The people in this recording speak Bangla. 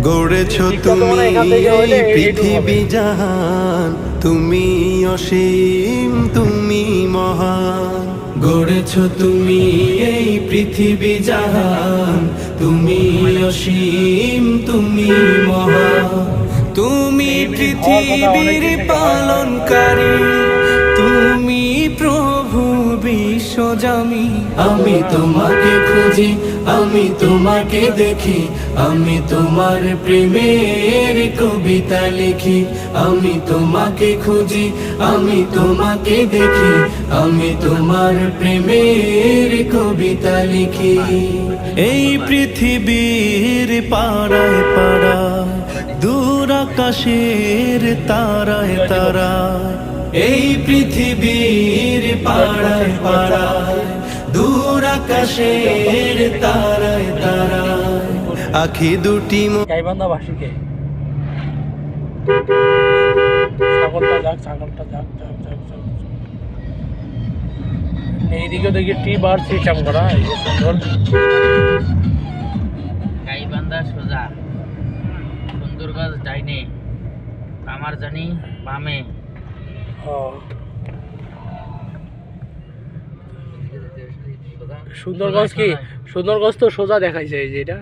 গড়েছ তুমি এই পৃথিবী জাহান, তুমি অসীম তুমি মহান। গড়েছ তুমি এই পৃথিবী জাহান, তুমি অসীম তুমি মহান। তুমি পৃথিবীর পালনকারী, তুমি প্রভু বিশ্বজামি। আমি তোমাকে খুঁজি, আমি তোমাকে দেখি, আমি তোমার প্রেমের কবিতা লিখি। আমি তোমাকে খুঁজি, আমি তোমাকে দেখি, আমি তোমার প্রেমের কবিতা লিখি। এই পৃথিবীর পাড়ায় পাড়ায়, দূর আকাশের তারায় তারায়, এই পৃথিবীর পাড়ায় পাড়ায়, দূর আকাশের তারায় তারায়, আখি দুটি গাইবান্ধা বাসীকে ছাগলটা যাক, ছাগলটা যাক যাক যাক যাক। এইদিকে দেখি টি বার সিস্টেম করা, এই যে সুন্দর গাইবান্ধা সোজা, সুন্দরগঞ্জ ডাইনে, আমার জানি বামে। সুন্দরগঞ্জ কি সুন্দরগঞ্জ তো সোজা দেখাইছে, এই যে এটা